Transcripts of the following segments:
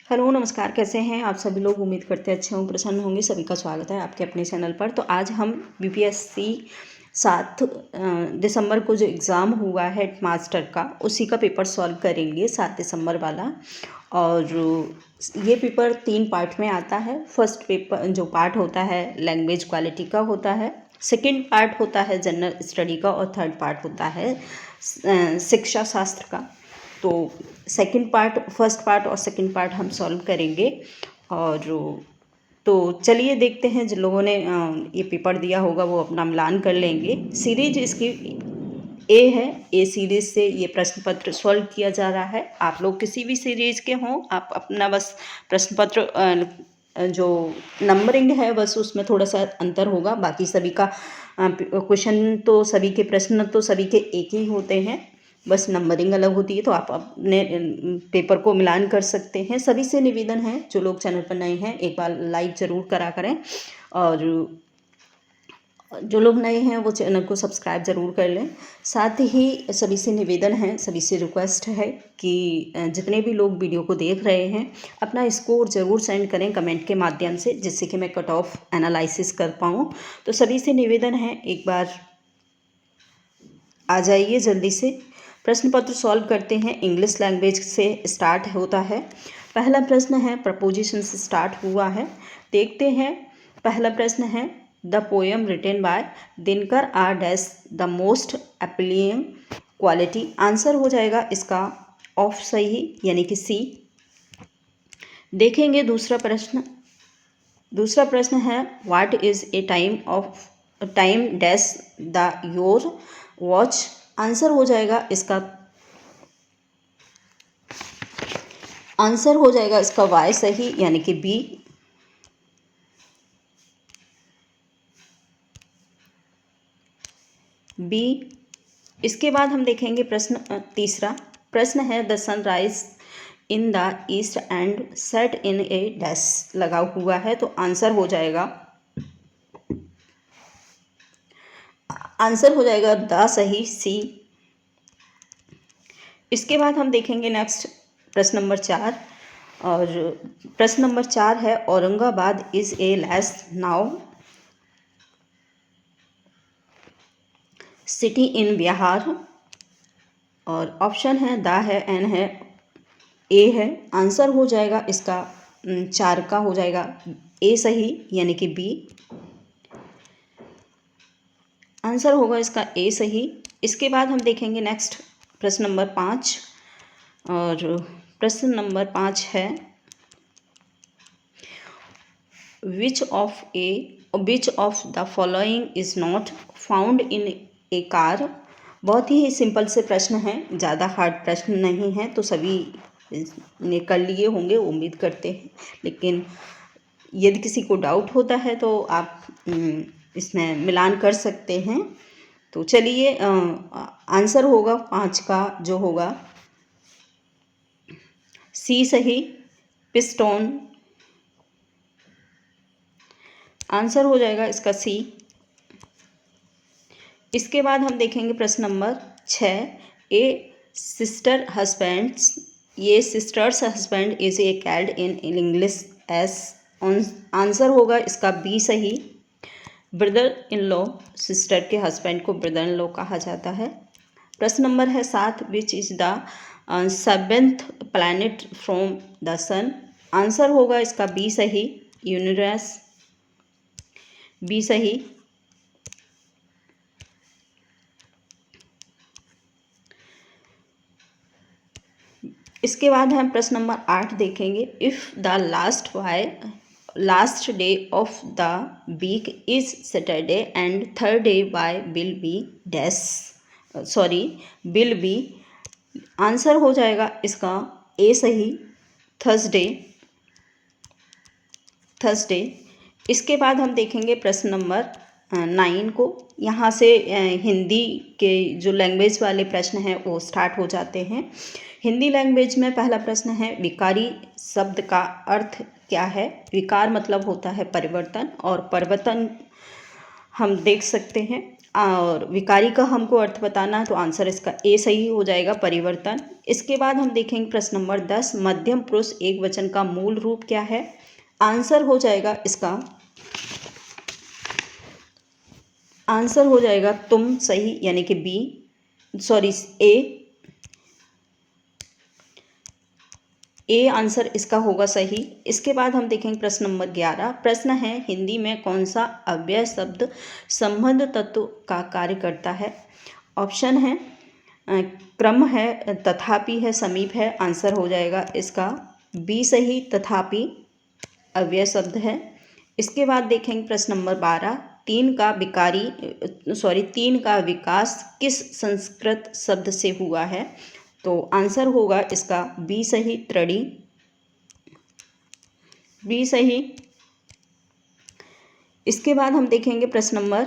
Hello नमस्कार, कैसे हैं आप सभी लोग। उम्मीद करते हैं अच्छे हों, प्रसन्न होंगे। सभी का स्वागत है आपके अपने चैनल पर। तो आज हम बीपीएससी 7 दिसंबर को जो एग्ज़ाम हुआ है मास्टर का, उसी का पेपर सॉल्व करेंगे, 7 दिसंबर वाला। और ये पेपर 3 पार्ट में आता है। फर्स्ट पेपर जो पार्ट होता है लैंग्वेज क्वालिटी का होता है, सेकंड पार्ट होता है जनरल स्टडी का, और थर्ड पार्ट होता है शिक्षा शास्त्र का। तो फर्स्ट पार्ट और सेकंड पार्ट हम सॉल्व करेंगे। और तो चलिए देखते हैं, जिन लोगों ने ये पेपर दिया होगा वो अपना मिलान कर लेंगे। सीरीज इसकी ए है। ए सीरीज से ये प्रश्न पत्र सॉल्व किया जा रहा है। आप लोग किसी भी सीरीज के हों, आप अपना बस प्रश्न पत्र जो नंबरिंग है बस उसमें थोड़ा सा अंतर होगा। बाकी सभी का क्वेश्चन तो सभी के प्रश्न तो सभी के एक ही होते हैं, बस नंबरिंग अलग होती है। तो आप अपने पेपर को मिलान कर सकते हैं। सभी से निवेदन है, जो लोग चैनल पर नए हैं एक बार लाइक ज़रूर करा करें, और जो लोग नए हैं वो चैनल को सब्सक्राइब ज़रूर कर लें। साथ ही सभी से निवेदन है, सभी से रिक्वेस्ट है कि जितने भी लोग वीडियो को देख रहे हैं अपना स्कोर ज़रूर सेंड करें कमेंट के माध्यम से, जिससे कि मैं कट ऑफ एनालिसिस कर पाऊँ। तो सभी से निवेदन है, एक बार आ जाइए जल्दी से। प्रश्न पत्र सॉल्व करते हैं। इंग्लिश लैंग्वेज से स्टार्ट होता है। पहला प्रश्न है, प्रपोजिशन से स्टार्ट हुआ है। देखते हैं, पहला प्रश्न है, the poem written by Dinkar are dash the most appealing quality. Answer हो जाएगा इसका ऑफ सही, यानी कि सी। देखेंगे दूसरा प्रश्न है, what is a time dash the your watch. Answer हो जाएगा इसका वाई सही, यानी कि बी। इसके बाद हम देखेंगे तीसरा प्रश्न है, the sunrise in the east and set in A dash लगा हुआ है। तो आंसर हो जाएगा द सही, सी। इसके बाद हम देखेंगे नेक्स्ट प्रश्न नंबर 4। और प्रश्न नंबर 4 है, Aurangabad is a less known city in Bihar. और ऑप्शन है द है, एन है, ए है। आंसर हो जाएगा इसका 4 का हो जाएगा ए सही, यानी कि बी। आंसर होगा इसका ए सही। इसके बाद हम देखेंगे नेक्स्ट प्रश्न नंबर 5। और प्रश्न नंबर 5 है, which of the following is not found in A car. बहुत ही सिंपल से प्रश्न है, ज़्यादा हार्ड प्रश्न नहीं है, तो सभी ने कर लिए होंगे उम्मीद करते हैं। लेकिन यदि किसी को डाउट होता है तो आप इसमें मिलान कर सकते हैं। तो चलिए, आंसर होगा 5 का जो होगा सी सही, पिस्टोन। आंसर हो जाएगा इसका सी। इसके बाद हम देखेंगे प्रश्न number 6, sister's husband is a called in English S. Answer होगा इसका बी सही, ब्रदर इन लॉ। सिस्टर के हस्बैंड को ब्रदर इन लॉ कहा जाता है। प्रश्न नंबर है 7, which is the 7th planet from the sun. Answer होगा इसका बी सही, यूरेनस, बी सही। इसके बाद हम प्रश्न नंबर 8 देखेंगे, if the last day of the week is Saturday and third day by will be. Answer हो जाएगा इसका ए सही, थर्सडे। इसके बाद हम देखेंगे प्रश्न नंबर 9 को। यहाँ से हिंदी के जो लैंग्वेज वाले प्रश्न हैं वो स्टार्ट हो जाते हैं। हिंदी लैंग्वेज में पहला प्रश्न है, विकारी शब्द का अर्थ क्या है। विकार मतलब होता है परिवर्तन, और परिवर्तन हम देख सकते हैं। और विकारी का हमको अर्थ बताना है, तो आंसर इसका ए सही हो जाएगा, परिवर्तन। इसके बाद हम देखेंगे प्रश्न नंबर 10, मध्यम पुरुष एकवचन का मूल रूप क्या है। आंसर हो जाएगा इसका, आंसर हो जाएगा तुम, सही, यानी कि बी, सॉरी ए आंसर इसका होगा सही। इसके बाद हम देखेंगे प्रश्न नंबर 11, प्रश्न है हिंदी में कौन सा अव्यय शब्द संबंध तत्व का कार्य करता है। ऑप्शन है क्रम है, तथापि है, समीप है। आंसर हो जाएगा इसका बी सही, तथापि अव्यय शब्द है। इसके बाद देखेंगे प्रश्न नंबर 12, तीन का विकास किस संस्कृत शब्द से हुआ है। तो आंसर होगा इसका बी सही, त्रड़ी, बी सही। इसके बाद हम देखेंगे प्रश्न नंबर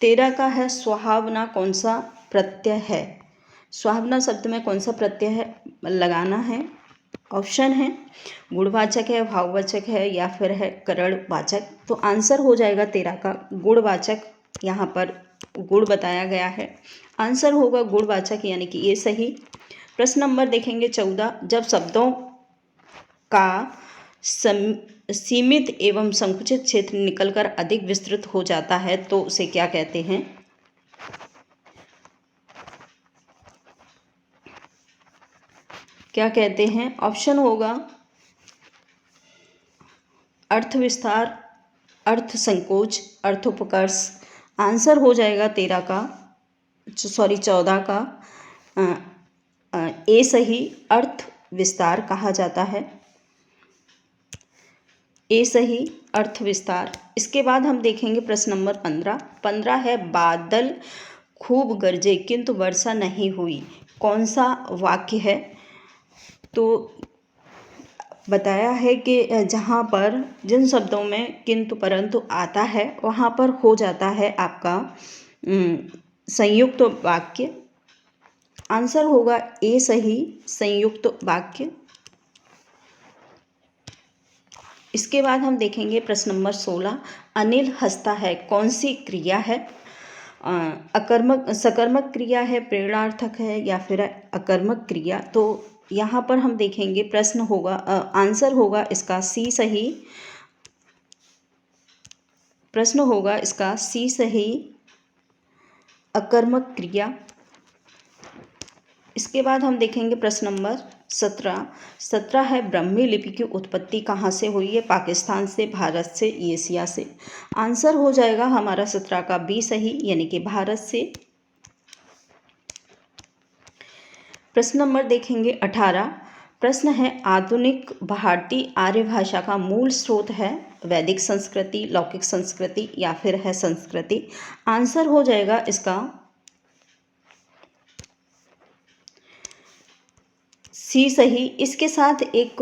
13 का है सुहावना कौन सा प्रत्यय है। सुहावना शब्द में कौन सा प्रत्यय है लगाना है। ऑप्शन है गुणवाचक है, भाववाचक है, या फिर है करणवाचक। तो आंसर हो जाएगा 13 का गुणवाचक, यहाँ पर गुण बताया गया है। आंसर होगा गुणवाचक, यानी कि ये सही। प्रश्न नंबर देखेंगे 14, जब शब्दों का सीमित एवं संकुचित क्षेत्र निकलकर अधिक विस्तृत हो जाता है तो उसे क्या कहते हैं। क्या कहते हैं। ऑप्शन होगा अर्थ विस्तार, अर्थ संकोच, अर्थोपकर्ष। आंसर हो जाएगा 14 का ए सही, अर्थ विस्तार कहा जाता है, ए सही, अर्थ विस्तार। इसके बाद हम देखेंगे प्रश्न नंबर 15 है बादल खूब गरजे किंतु वर्षा नहीं हुई, कौन सा वाक्य है। तो बताया है कि जहाँ पर जिन शब्दों में किंतु परंतु आता है वहाँ पर हो जाता है आपका संयुक्त वाक्य। आंसर होगा ए सही, संयुक्त वाक्य। इसके बाद हम देखेंगे प्रश्न नंबर 16, अनिल हंसता है कौन सी क्रिया है। अकर्मक सकर्मक क्रिया है, प्रेरणार्थक है, या फिर अकर्मक क्रिया। तो यहाँ पर हम देखेंगे प्रश्न होगा आंसर होगा इसका सी सही, प्रश्न होगा इसका सी सही, अकर्मक क्रिया। इसके बाद हम देखेंगे प्रश्न नंबर 17 है ब्राह्मी लिपि की उत्पत्ति कहाँ से हुई है। पाकिस्तान से, भारत से, एशिया से। आंसर हो जाएगा हमारा 17 का बी सही, यानी कि भारत से। प्रश्न नंबर देखेंगे 18, प्रश्न है आधुनिक भारतीय आर्य भाषा का मूल स्रोत है वैदिक संस्कृति, लौकिक संस्कृति, या फिर है संस्कृति। आंसर हो जाएगा इसका सी सही। इसके साथ एक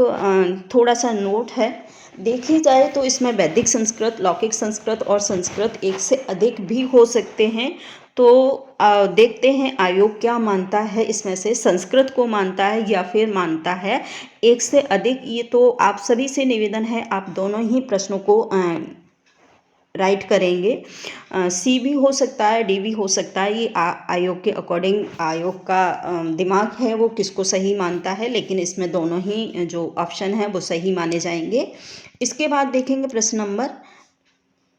थोड़ा सा नोट है, देखी जाए तो इसमें वैदिक संस्कृत, लौकिक संस्कृत और संस्कृत एक से अधिक भी हो सकते हैं। तो देखते हैं आयोग क्या मानता है, इसमें से संस्कृत को मानता है या फिर मानता है एक से अधिक। ये तो आप सभी से निवेदन है, आप दोनों ही प्रश्नों को राइट करेंगे। सी भी हो सकता है, डी भी हो सकता है। ये आयोग के अकॉर्डिंग, आयोग का दिमाग है वो किसको सही मानता है, लेकिन इसमें दोनों ही जो ऑप्शन है वो सही माने जाएंगे। इसके बाद देखेंगे प्रश्न नंबर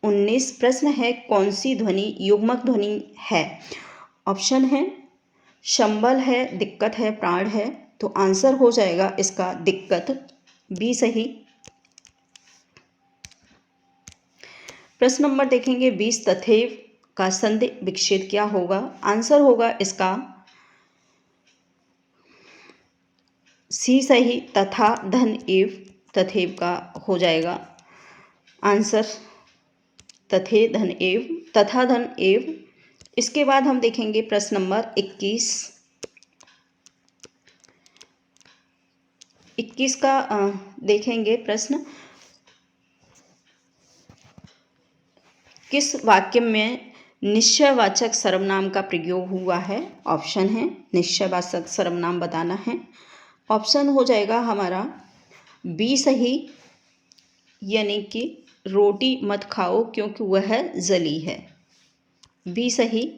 19, प्रश्न है कौन सी ध्वनि युग्मक ध्वनि है। ऑप्शन है शंबल है, दिक्कत है, प्राण है। तो आंसर हो जाएगा इसका दिक्कत, बी सही। प्रश्न नंबर देखेंगे 20, तथैव का संधि विच्छेद क्या होगा। आंसर होगा इसका सी सही, तथा धन एव, तथैव का हो जाएगा आंसर, तथे धन एव, तथा धन एव। इसके बाद हम देखेंगे प्रश्न नंबर 21 का देखेंगे प्रश्न, किस वाक्य में निश्चयवाचक सर्वनाम का प्रयोग हुआ है। ऑप्शन है निश्चयवाचक सर्वनाम बताना है। ऑप्शन हो जाएगा हमारा बी सही, यानी कि रोटी मत खाओ क्योंकि वह जली है। बी सही,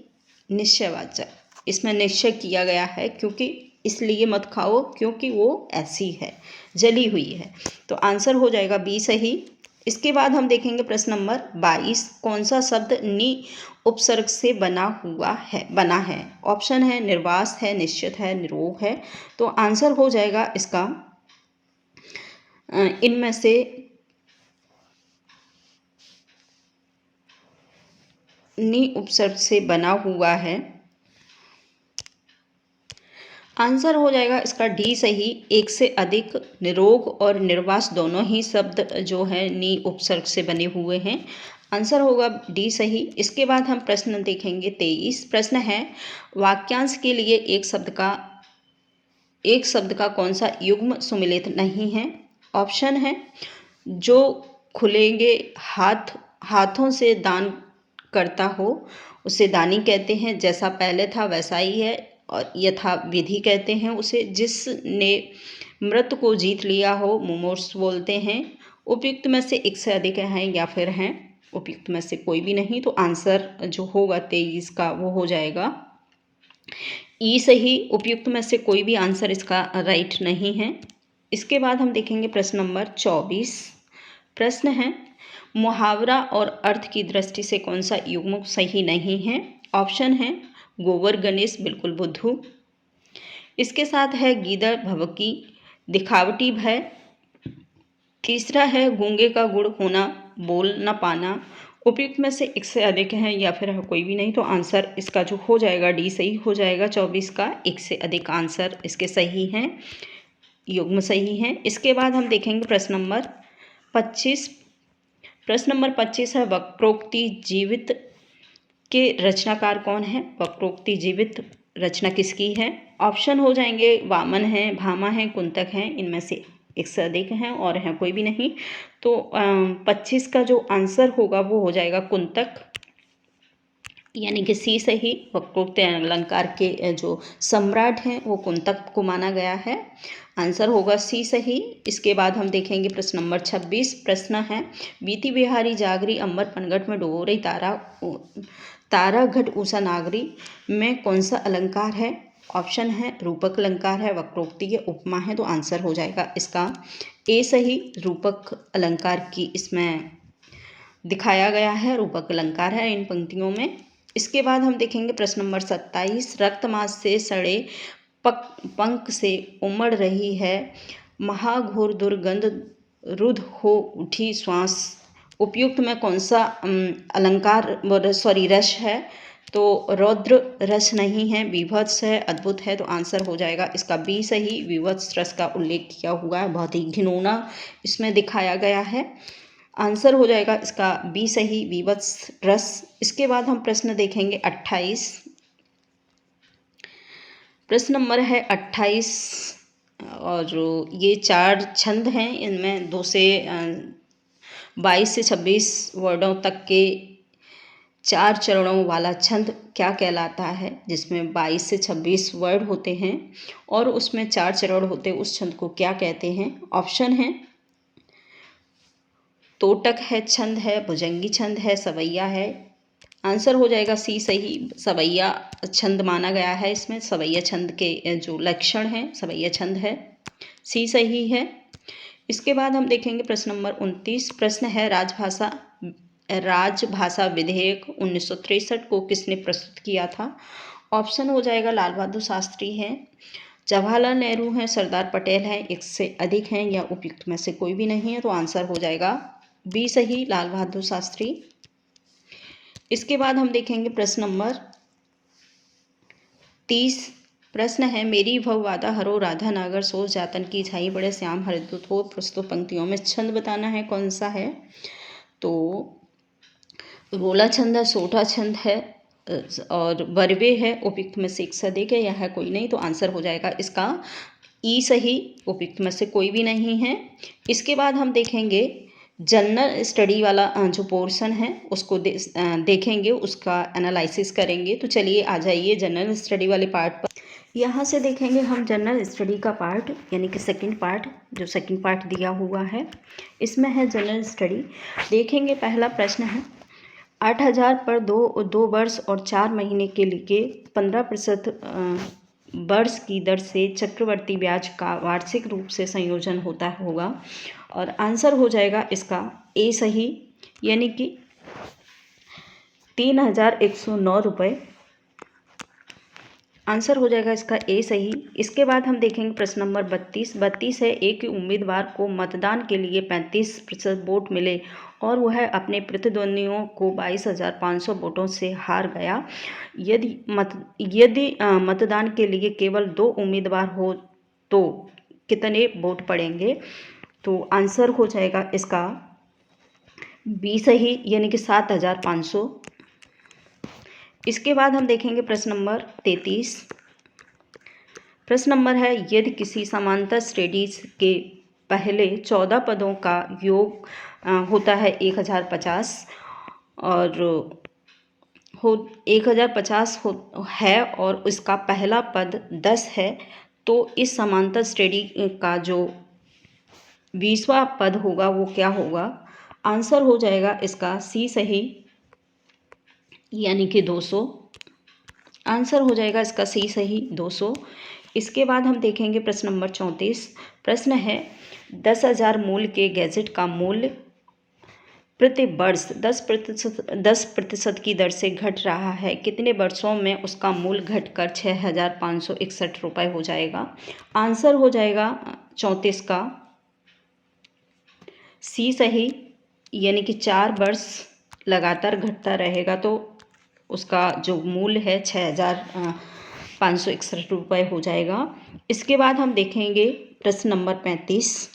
निश्चयवाचक। इसमें निश्चय किया गया है क्योंकि इसलिए मत खाओ क्योंकि वो ऐसी है, जली हुई है। तो आंसर हो जाएगा बी सही। इसके बाद हम देखेंगे प्रश्न नंबर 22, कौन सा शब्द नि उपसर्ग से बना है। ऑप्शन है निर्वास है, निश्चित है, निरोग है। तो आंसर हो जाएगा इसका इनमें से नि उपसर्ग से बना हुआ है। आंसर हो जाएगा इसका डी सही। एक से अधिक, निरोग और निर्वास दोनों ही शब्द जो है नि उपसर्ग से बने हुए हैं। आंसर होगा डी सही। इसके बाद हम प्रश्न देखेंगे 23। प्रश्न है वाक्यांश के लिए एक शब्द का कौन सा युग्म सुमेलित नहीं है। ऑप्शन है जो खुलेंगे हाथों से दान करता हो उसे दानी कहते हैं, जैसा पहले था वैसा ही है। और यथा विधि कहते हैं उसे, जिसने मृत को जीत लिया हो मुमूर्ष बोलते हैं। उपयुक्त में से एक से अधिक हैं या फिर हैं उपयुक्त में से कोई भी नहीं। तो आंसर जो होगा 23 का वो हो जाएगा ई सही। उपयुक्त में से कोई भी आंसर इसका राइट नहीं है। इसके बाद हम देखेंगे प्रश्न नंबर 24। प्रश्न है मुहावरा और अर्थ की दृष्टि से कौन सा युग्म सही नहीं है। ऑप्शन है गोबर गणेश बिल्कुल बुद्धू। इसके साथ है गीदड़ भवकी दिखावटी भय। तीसरा है गूंगे का गुड़ होना बोल न पाना। उपयुक्त में से एक से अधिक हैं या फिर कोई भी नहीं। तो आंसर इसका जो हो जाएगा डी सही हो जाएगा। 24 का एक से अधिक आंसर इसके सही हैं, युग्म सही हैं। इसके बाद हम देखेंगे प्रश्न नंबर 25। प्रश्न नंबर 25 है वक्रोक्ति जीवित के रचनाकार कौन है। वक्रोक्ति जीवित रचना किसकी है। ऑप्शन हो जाएंगे वामन है, भामा है, कुंतक है। इनमें से एक से अधिक हैं और हैं कोई भी नहीं। तो 25 का जो आंसर होगा वो हो जाएगा कुंतक, यानी कि सी सही। वक्रोक्ति अलंकार के जो सम्राट हैं वो कुंतक को माना गया है। आंसर होगा सी सही। इसके बाद हम देखेंगे प्रश्न नंबर 26। प्रश्न है बीती बिहारी जागरी अंबर पनघट में डुबो रही तारा घट ऊषा नागरी में कौन सा अलंकार है। ऑप्शन है रूपक अलंकार है, वक्रोक्ति है, उपमा है। तो आंसर हो जाएगा इसका ए सही। रूपक अलंकार की इसमें दिखाया गया है, रूपक अलंकार है इन पंक्तियों में। इसके बाद हम देखेंगे प्रश्न नंबर 27। रक्तमांस से सड़े पंख से उमड़ रही है महाघोर दुर्गंध रुद्ध हो उठी श्वास। उपयुक्त में कौन सा रस है। तो रौद्र रस नहीं है, विभत्स है, अद्भुत है। तो आंसर हो जाएगा इसका बी सही। विभत्स रस का उल्लेख किया हुआ है, बहुत ही घिनौना इसमें दिखाया गया है। आंसर हो जाएगा इसका बी सही, विभत्स रस। इसके बाद हम प्रश्न देखेंगे 28। प्रश्न नंबर है 28 और ये 4 छंद हैं। इनमें 2 से 22 से 26 वर्डों तक के 4 चरणों वाला छंद क्या कहलाता है, जिसमें 22 से 26 वर्ड होते हैं और उसमें 4 चरण होते हैं। उस छंद को क्या कहते हैं। ऑप्शन है तोटक है, छंद है, भुजंगी छंद है, सवैया है। आंसर हो जाएगा सी सही। सवैया छंद माना गया है इसमें। सवैया छंद के जो लक्षण हैं सवैया छंद है, सी सही है। इसके बाद हम देखेंगे प्रश्न नंबर 29। प्रश्न है राजभाषा विधेयक 1963 को किसने प्रस्तुत किया था। ऑप्शन हो जाएगा लाल बहादुर शास्त्री हैं, जवाहरलाल नेहरू हैं, सरदार पटेल हैं, एक से अधिक हैं या उपयुक्त में से कोई भी नहीं है। तो आंसर हो जाएगा बी सही, लाल बहादुर शास्त्री। इसके बाद हम देखेंगे प्रश्न नंबर 30। प्रश्न है मेरी भववादा हरो राधा नागर सोच जातन की छाई बड़े श्याम हरिद्युत हो। प्रस्तुत पंक्तियों में छंद बताना है कौन सा है। तो रोला छंद है, सोठा छंद है और बरवे है। उपयुक्त में से एक से अधिक है या है कोई नहीं। तो आंसर हो जाएगा इसका ई सही। उपयुक्त में से कोई भी नहीं है। इसके बाद हम देखेंगे जनरल स्टडी वाला जो पोर्शन है उसको देखेंगे, उसका एनालिसिस करेंगे। तो चलिए आ जाइए जनरल स्टडी वाले पार्ट पर। यहाँ से देखेंगे हम जनरल स्टडी का पार्ट, यानी कि सेकंड पार्ट, जो सेकंड पार्ट दिया हुआ है इसमें है जनरल स्टडी। देखेंगे पहला प्रश्न है 8,000 पर दो वर्ष और 4 महीने के लिए 15% वर्ष की दर से चक्रवर्ती ब्याज का वार्षिक रूप से संयोजन होगा। और आंसर हो जाएगा इसका ए सही, यानी कि 3,109 रुपये। आंसर हो जाएगा इसका ए सही। इसके बाद हम देखेंगे प्रश्न नंबर 32 है, एक उम्मीदवार को मतदान के लिए 35% वोट मिले और वह अपने प्रतिद्वंदियों को 22,500 वोटों से हार गया। यदि मतदान के लिए केवल 2 उम्मीदवार हो तो कितने वोट पड़ेंगे? तो आंसर हो जाएगा इसका बी सही, यानी कि 7,500। इसके बाद हम देखेंगे प्रश्न नंबर 33। प्रश्न नंबर है, यदि किसी समांतर श्रेणी के पहले 14 पदों का योग होता है 1050 और 1050 है और उसका पहला पद 10 है, तो इस समांतर श्रेणी का जो 20वां पद होगा वो क्या होगा? आंसर हो जाएगा इसका सी सही, यानी कि 200। आंसर हो जाएगा इसका सी सही, 200। इसके बाद हम देखेंगे प्रश्न नंबर 34। प्रश्न है, 10,000 मूल्य के गैजेट का मूल्य प्रति वर्ष 10% की दर से घट रहा है। कितने वर्षों में उसका मूल्य घटकर 6,561 रुपये हो जाएगा? आंसर हो जाएगा 34 का सी सही, यानी कि 4 वर्ष लगातार घटता रहेगा तो उसका जो मूल्य है 6,561 रुपये हो जाएगा। इसके बाद हम देखेंगे प्रश्न नंबर 35।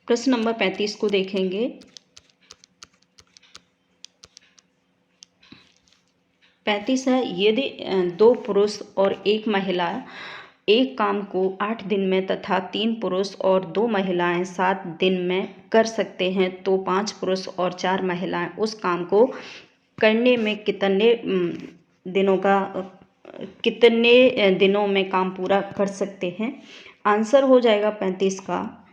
प्रश्न नंबर 35 को देखेंगे। 35 है, यदि 2 पुरुष और 1 महिला एक काम को 8 दिन में तथा 3 पुरुष और 2 महिलाएं 7 दिन में कर सकते हैं तो 5 पुरुष और 4 महिलाएं उस काम को करने में कितने दिनों में काम पूरा कर सकते हैं? आंसर हो जाएगा 35 का,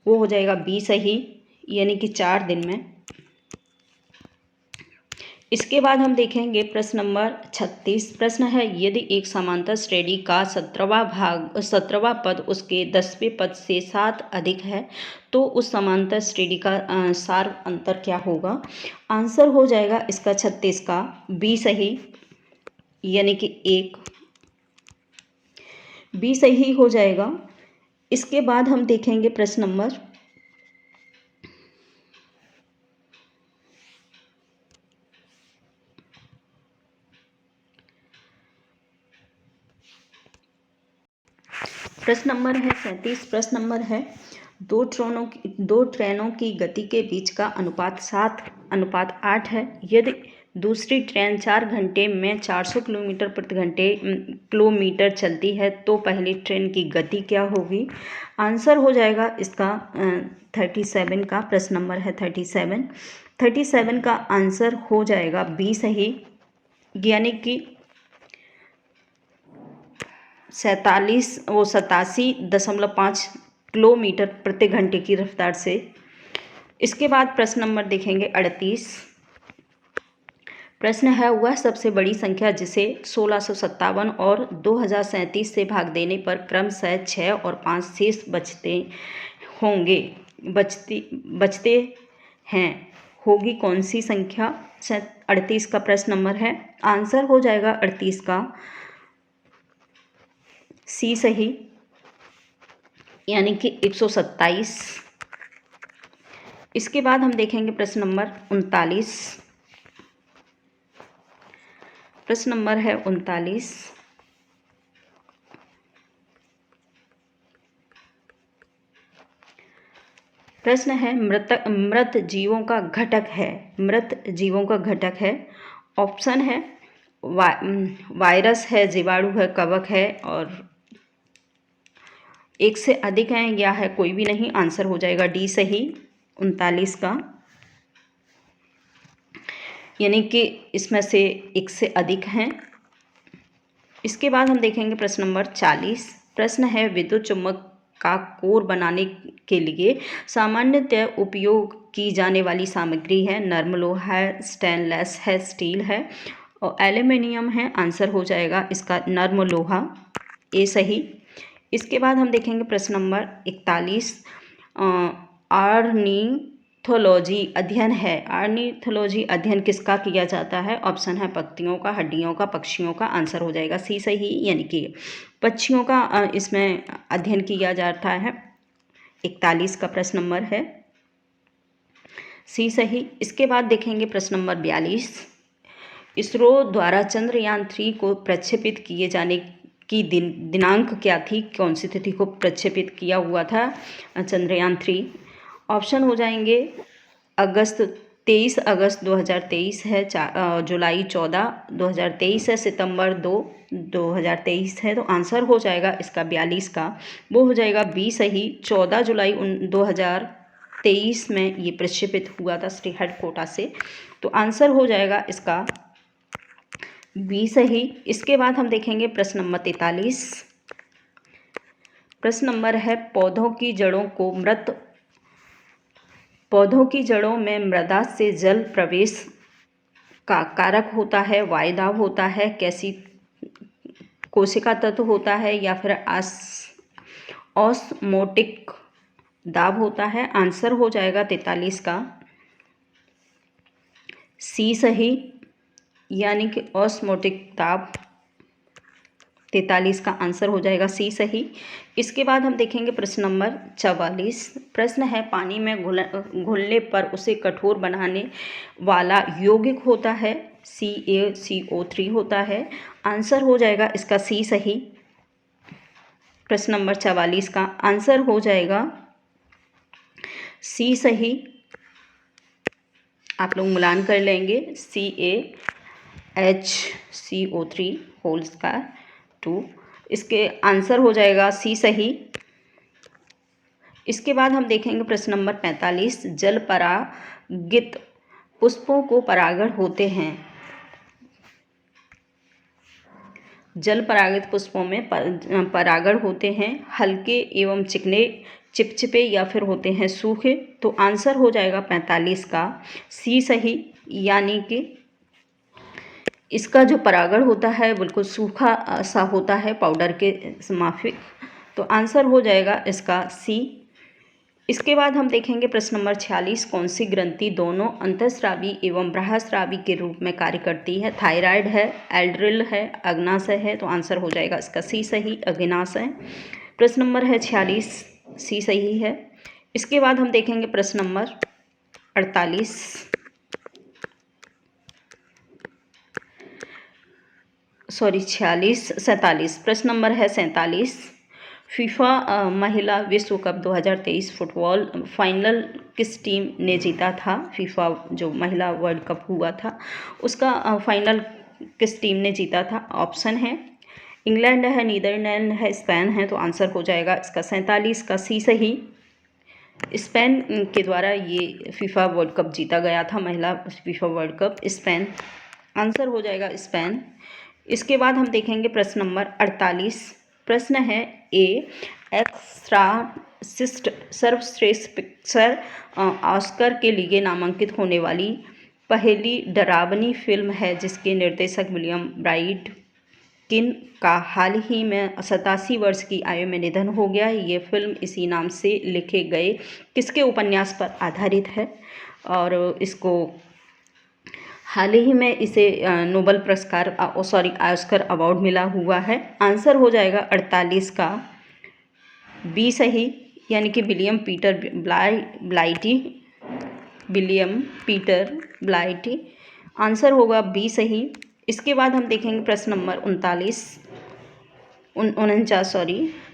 वो हो जाएगा बी सही, यानी कि 4 दिन में। इसके बाद हम देखेंगे प्रश्न नंबर 36। प्रश्न है, यदि एक समांतर श्रेणी का 17वां पद उसके 10वें पद से 7 अधिक है तो उस समांतर श्रेणी का सार अंतर क्या होगा? आंसर हो जाएगा इसका 36 का बी सही, यानी कि 1। बी सही हो जाएगा। इसके बाद हम देखेंगे प्रश्न नंबर 37। प्रश्न नंबर है, दो ट्रेनों की गति के बीच का अनुपात 7:8 है। यदि दूसरी ट्रेन 4 घंटे में 400 किलोमीटर चलती है तो पहली ट्रेन की गति क्या होगी? आंसर हो जाएगा इसका 37 का। प्रश्न नंबर है 37 का आंसर हो जाएगा बी सही, यानी कि 87.5 किलोमीटर प्रति घंटे की रफ्तार से। इसके बाद प्रश्न नंबर देखेंगे 38। प्रश्न है, वह सबसे बड़ी संख्या जिसे 1657 और 2037 से भाग देने पर क्रमशः 6 और 5 शेष बचते हैं होगी कौन सी संख्या? 38 का प्रश्न नंबर है। आंसर हो जाएगा 38 का सी सही, यानी कि 127। इसके बाद हम देखेंगे प्रश्न नंबर 39। प्रश्न नंबर है 39। प्रश्न है, मृत जीवों का घटक है। ऑप्शन है वायरस है, जीवाणु है, कवक है और एक से अधिक हैं या है कोई भी नहीं। आंसर हो जाएगा डी सही, 39 का, यानी कि इसमें से एक से अधिक हैं। इसके बाद हम देखेंगे प्रश्न नंबर 40। प्रश्न है, विद्युत चुम्बक का कोर बनाने के लिए सामान्यतः उपयोग की जाने वाली सामग्री है, नर्म लोहा है, स्टेनलेस है, स्टील है और एल्यूमिनियम है। आंसर हो जाएगा इसका नर्म लोहा, ए सही। इसके बाद हम देखेंगे प्रश्न नंबर 41। ऑर्निथोलॉजी अध्ययन है। ऑर्निथोलॉजी अध्ययन किसका किया जाता है? ऑप्शन है पक्षियों का, हड्डियों का, पक्षियों का। आंसर हो जाएगा सी सही, यानी कि पक्षियों का इसमें अध्ययन किया जाता है। 41 का प्रश्न नंबर है, सी सही। इसके बाद देखेंगे प्रश्न नंबर 42। इसरो द्वारा चंद्रयान 3 को प्रक्षेपित किए जाने की दिनांक क्या थी? कौन सी तिथि को प्रक्षेपित किया हुआ था चंद्रयान 3? ऑप्शन हो जाएंगे 23 अगस्त 2023 है, जुलाई 14 2023 है, सितंबर 2 2023 है। तो आंसर हो जाएगा इसका 42 का, वो हो जाएगा बी सही। 14 जुलाई 2023 में ये प्रक्षेपित हुआ था श्रीहरिकोटा से। तो आंसर हो जाएगा इसका बी सही। इसके बाद हम देखेंगे प्रश्न नंबर 43। प्रश्न नंबर है पौधों की जड़ों में मृदा से जल प्रवेश का कारक होता है, वायुदाब होता है, कैसी कोशिका तत्व होता है या फिर ऑस्मोटिक दाब होता है? आंसर हो जाएगा 43 का सी सही, यानी कि ऑस्मोटिक दाब। 43 का आंसर हो जाएगा सी सही। इसके बाद हम देखेंगे प्रश्न नंबर 44। प्रश्न है पानी में घुलने पर उसे कठोर बनाने वाला यौगिक होता है, CaCO3 होता है। आंसर हो जाएगा इसका सी सही। प्रश्न नंबर 44 का आंसर हो जाएगा सी सही। आप लोग मिलान कर लेंगे, CaHCO3 होल स्क्वायर 2। इसके आंसर हो जाएगा सी सही। इसके बाद हम देखेंगे प्रश्न नंबर 45। जल परागित पुष्पों को परागण होते हैं। जल परागित पुष्पों में परागण होते हैं हल्के एवं चिकने, चिपचिपे या फिर होते हैं सूखे। तो आंसर हो जाएगा 45 का सी सही, यानी कि इसका जो परागण होता है बिल्कुल सूखा सा होता है, पाउडर के माफिक। तो आंसर हो जाएगा इसका सी। इसके बाद हम देखेंगे प्रश्न नंबर 46। कौन सी ग्रंथि दोनों अंतःस्रावी एवं बाह्यस्रावी के रूप में कार्य करती है? थायराइड है, एड्रिनल है, अग्नाशय है। तो आंसर हो जाएगा इसका सी सही, अग्नाशय। प्रश्न नंबर है 46, सी सही है। इसके बाद हम देखेंगे प्रश्न नंबर 48। सॉरी 46, 47। प्रश्न नंबर है 47। फीफा महिला विश्व कप 2023 फुटबॉल फाइनल किस टीम ने जीता था? फीफा जो महिला वर्ल्ड कप हुआ था उसका फाइनल किस टीम ने जीता था? ऑप्शन है इंग्लैंड है, नीदरलैंड है, स्पेन है। तो आंसर हो जाएगा इसका 47 का सी सही। स्पेन के द्वारा ये फीफा वर्ल्ड कप जीता गया था, महिला FIFA world cup, Spain. Answer हो जाएगा स्पेन। इसके बाद हम देखेंगे प्रश्न नंबर 48। प्रश्न है एक्सट्रासिस्ट सर्वश्रेष्ठ पिक्चर ऑस्कर के लिए नामांकित होने वाली पहली डरावनी फिल्म है जिसके निर्देशक विलियम ब्राइडकिन का हाल ही में 87 वर्ष की आयु में निधन हो गया। ये फिल्म इसी नाम से लिखे गए किसके उपन्यास पर आधारित है? और इसको हाल ही में इसे नोबेल पुरस्कार ऑस्कर अवार्ड मिला हुआ है। आंसर हो जाएगा 48 का बी सही, यानी कि विलियम पीटर ब्लाइटी। आंसर होगा बी सही। इसके बाद हम देखेंगे प्रश्न नंबर 49।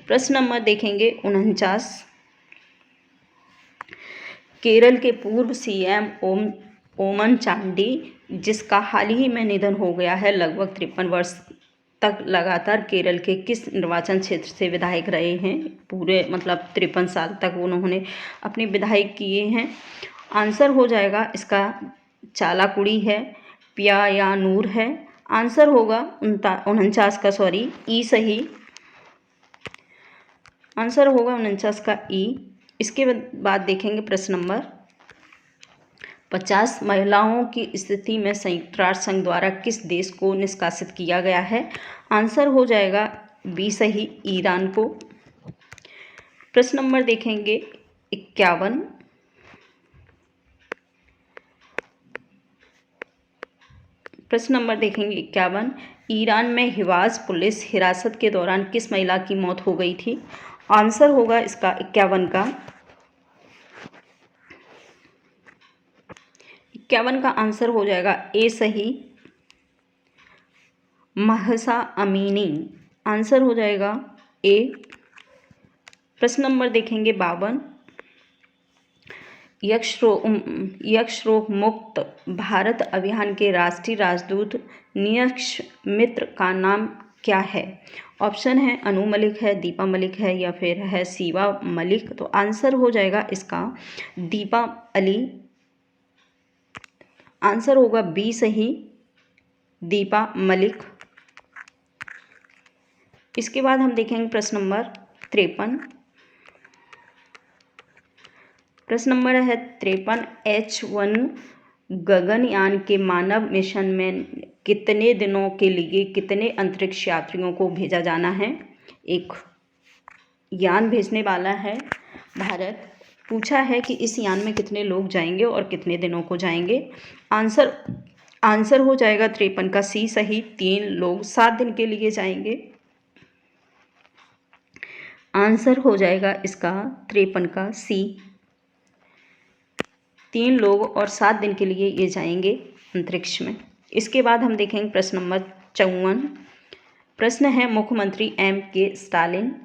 प्रश्न नंबर देखेंगे 49। केरल के पूर्व CM ओमन चांडी, जिसका हाल ही में निधन हो गया है, लगभग 53 वर्ष तक लगातार केरल के किस निर्वाचन क्षेत्र से विधायक रहे हैं? पूरे 53 साल तक उन्होंने अपनी विधायक किए हैं। आंसर हो जाएगा इसका चालाकुड़ी है, पियायानूर है। आंसर होगा 49 का ई सही। आंसर होगा 49 का ई। इसके बाद देखेंगे प्रश्न नंबर 50 महिलाओं की स्थिति में संयुक्त राष्ट्र संघ द्वारा किस देश को निष्कासित किया गया है? आंसर हो जाएगा बी सही, ईरान को। प्रश्न नंबर देखेंगे 51। प्रश्न नंबर देखेंगे 51। ईरान में हिवाज पुलिस हिरासत के दौरान किस महिला की मौत हो गई थी? आंसर होगा इसका 51 का 51 का आंसर हो जाएगा ए सही, महसा अमीनी। आंसर हो जाएगा ए। प्रश्न नंबर देखेंगे 52। यक्ष रोग मुक्त भारत अभियान के राष्ट्रीय राजदूत नियक्ष मित्र का नाम क्या है? ऑप्शन है अनु मलिक है, दीपा मलिक है, या फिर है शिवा मलिक। तो आंसर हो जाएगा इसका दीपा अली। आंसर होगा बी सही, दीपा मलिक। इसके बाद हम देखेंगे प्रश्न नंबर 53। प्रश्न नंबर है 53। H1 गगनयान के मानव मिशन में कितने दिनों के लिए कितने अंतरिक्ष यात्रियों को भेजा जाना है? एक यान भेजने वाला है भारत। पूछा है कि इस यान में कितने लोग जाएंगे और कितने दिनों को जाएंगे। आंसर हो जाएगा 53 का सी सही, 3 लोग 7 दिन के लिए जाएंगे। आंसर हो जाएगा इसका 53 का सी, 3 लोग और 7 दिन के लिए ये जाएंगे अंतरिक्ष में। इसके बाद हम देखेंगे प्रश्न नंबर 54। प्रश्न है मुख्यमंत्री M.K. स्टालिन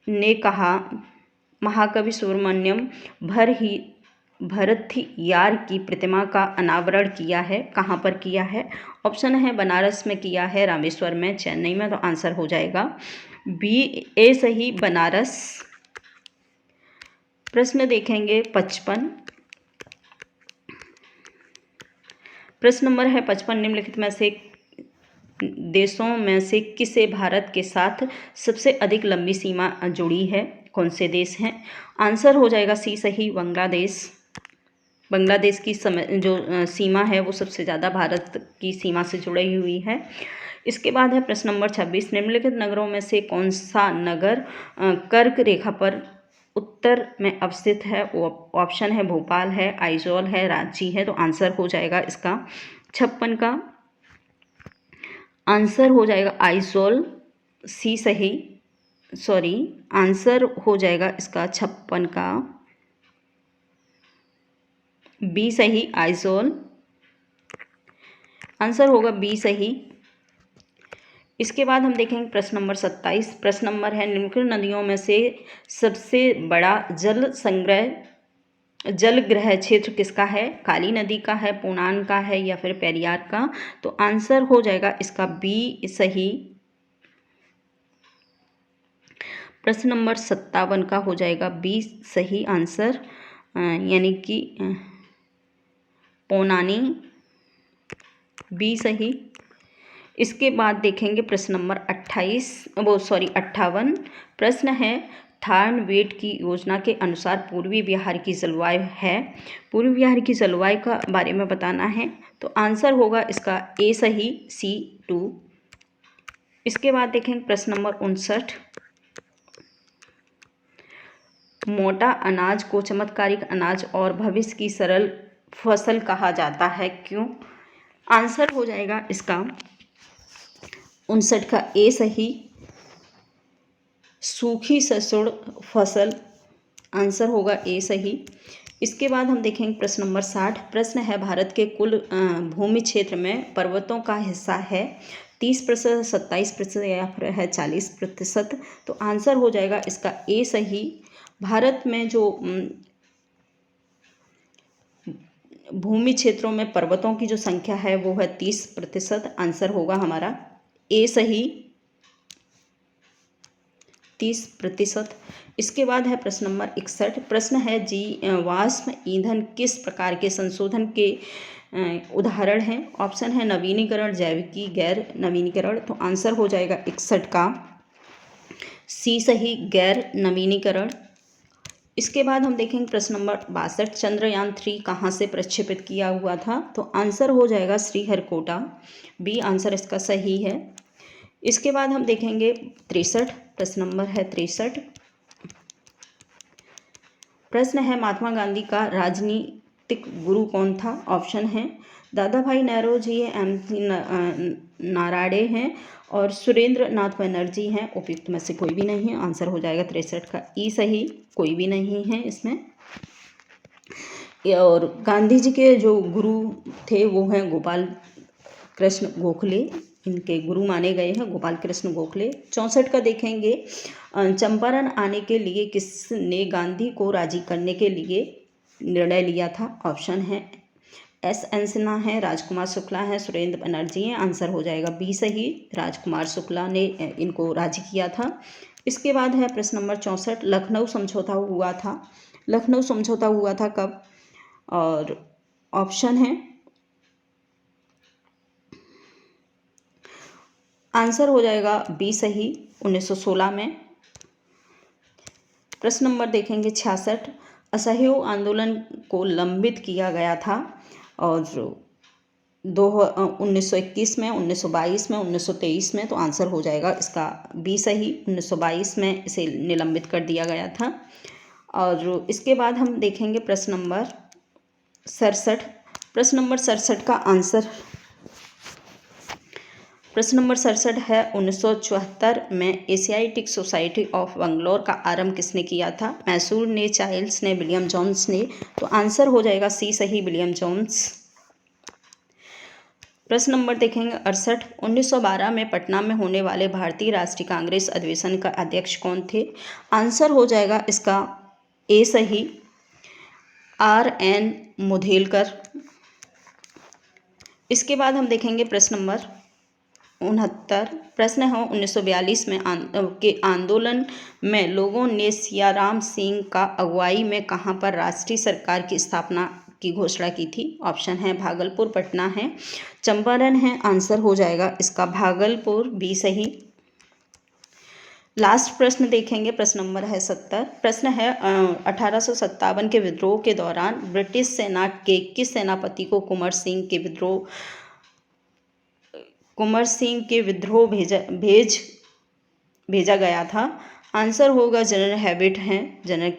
ने कहा महाकवि सुब्रमण्यम भरथियार की प्रतिमा का अनावरण किया है, कहाँ पर किया है? ऑप्शन है बनारस में किया है, रामेश्वर में, चेन्नई में। तो आंसर हो जाएगा बी ए सही, बनारस। प्रश्न देखेंगे 55। प्रश्न नंबर है 55। निम्नलिखित में से देशों में से किसे भारत के साथ सबसे अधिक लंबी सीमा जुड़ी है? कौन से देश हैं? आंसर हो जाएगा सी सही, बांग्लादेश। बांग्लादेश की जो सीमा है वो सबसे ज़्यादा भारत की सीमा से जुड़ी हुई है। इसके बाद है प्रश्न नंबर 26। निम्नलिखित नगरों में से कौन सा नगर कर्क रेखा पर उत्तर में अवस्थित है? ऑप्शन है भोपाल है, आइजॉल है, रांची है। तो आंसर हो जाएगा इसका 56 का आंसर हो जाएगा आइजॉल, सी सही, सॉरी, आंसर हो जाएगा इसका 56 का बी सही, आइजॉल। आंसर होगा बी सही। इसके बाद हम देखेंगे प्रश्न नंबर 27। प्रश्न नंबर है निम्नलिखित नदियों में से सबसे बड़ा जलग्रह क्षेत्र किसका है? काली नदी का है, पूनान का है, या फिर पेरियार का? तो आंसर हो जाएगा इसका बी सही। प्रश्न नंबर 57 का हो जाएगा बी सही आंसर, यानी कि पोनानी, बी सही। इसके बाद देखेंगे प्रश्न नंबर 58। प्रश्न है थार्नवेट की योजना के अनुसार पूर्वी बिहार की जलवायु है। पूर्वी बिहार की जलवायु का बारे में बताना है। तो आंसर होगा इसका ए सही, C2। इसके बाद देखेंगे प्रश्न नंबर 59। मोटा अनाज को चमत्कारिक अनाज और भविष्य की सरल फसल कहा जाता है, क्यों? आंसर हो जाएगा इसका 59 का ए सही, सूखी ससुर फसल। आंसर होगा ए सही। इसके बाद हम देखेंगे प्रश्न नंबर 60। प्रश्न है भारत के कुल भूमि क्षेत्र में पर्वतों का हिस्सा है 30%, 27% या फिर है 40%? तो आंसर हो जाएगा इसका ए सही। भारत में जो भूमि क्षेत्रों में पर्वतों की जो संख्या है वो है 30%। आंसर होगा हमारा ए सही, 30%। इसके बाद है प्रश्न नंबर 61। प्रश्न है जीवाश्म ईंधन किस प्रकार के संशोधन के उदाहरण हैं? ऑप्शन है नवीनीकरण, जैविकी, गैर नवीनीकरण। तो आंसर हो जाएगा 61 का सी सही, गैर नवीनीकरण। इसके बाद हम देखेंगे प्रश्न नंबर 62, चंद्रयान 3 कहाँ से प्रक्षेपित किया हुआ था? तो आंसर हो जाएगा श्रीहरिकोटा, बी आंसर इसका सही है। इसके बाद हम देखेंगे 63, प्रश्न नंबर है 63। प्रश्न है महात्मा गांधी का राजनीतिक गुरु कौन था? ऑप्शन है दादा भाई नौरोजी है, एम नारायणे हैं और सुरेंद्र नाथ बनर्जी हैं। उपयुक्त में से कोई भी नहीं है, आंसर हो जाएगा 63 का ई सही, कोई भी नहीं है इसमें। और गांधी जी के जो गुरु थे वो हैं गोपाल कृष्ण गोखले, इनके गुरु माने गए हैं गोपाल कृष्ण गोखले। 64 का देखेंगे, चंपारण आने के लिए किसने गांधी को राजी करने के लिए निर्णय लिया था? ऑप्शन है एस.एन. सिन्हा है, राजकुमार शुक्ला है, सुरेंद्र बनर्जी हैं। आंसर हो जाएगा बी सही, राजकुमार शुक्ला ने इनको राजी किया था। इसके बाद है प्रश्न नंबर 64, लखनऊ समझौता हुआ था। लखनऊ समझौता हुआ था कब? और ऑप्शन है, आंसर हो जाएगा बी सही, 1916 में। प्रश्न नंबर देखेंगे 66, असहयोग आंदोलन को लंबित किया गया था और 1921 में, 1922 में, 1923 में। तो आंसर हो जाएगा इसका बी सही, 1922 में इसे निलंबित कर दिया गया था। और इसके बाद हम देखेंगे प्रश्न नंबर 67। प्रश्न नंबर 67 का आंसर, प्रश्न नंबर 67 है 1974 में एशियाटिक सोसाइटी ऑफ बंगलौर का आरंभ किसने किया था? मैसूर ने, चाइल्ड्स ने, विलियम जोन्स ने। तो आंसर हो जाएगा सी सही, विलियम जोन्स। प्रश्न नंबर देखेंगे 68, 1912 में पटना में होने वाले भारतीय राष्ट्रीय कांग्रेस अधिवेशन का अध्यक्ष कौन थे? आंसर हो जाएगा इसका ए सही, R.N. मुधेलकर। इसके बाद हम देखेंगे प्रश्न नंबर 69। प्रश्न है 1942 में के आंदोलन में लोगों ने सियाराम सिंह का अगुवाई में कहाँ पर राष्ट्रीय सरकार की स्थापना की घोषणा की थी? ऑप्शन है भागलपुर, पटना है, चंपारण है। आंसर हो जाएगा इसका भागलपुर, बी सही। लास्ट प्रश्न देखेंगे, प्रश्न नंबर है 70। प्रश्न है 1857 के विद्रोह के दौरान ब्रिटिश सेना के किस सेनापति को कुंवर सिंह के विद्रोह भेजा गया था? आंसर होगा जनरल हैबिट हैं, जनरल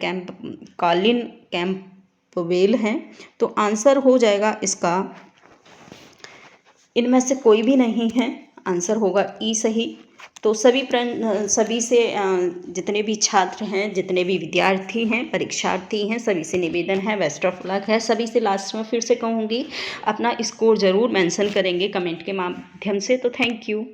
कॉलिन कैंपबेल हैं। तो आंसर हो जाएगा इसका, इनमें से कोई भी नहीं है, आंसर होगा ई सही। तो सभी से जितने भी छात्र हैं, जितने भी विद्यार्थी हैं, परीक्षार्थी हैं, सभी से निवेदन है, बेस्ट ऑफ लक है। सभी से लास्ट में फिर से कहूँगी, अपना स्कोर ज़रूर मेंशन करेंगे कमेंट के माध्यम से। तो थैंक यू।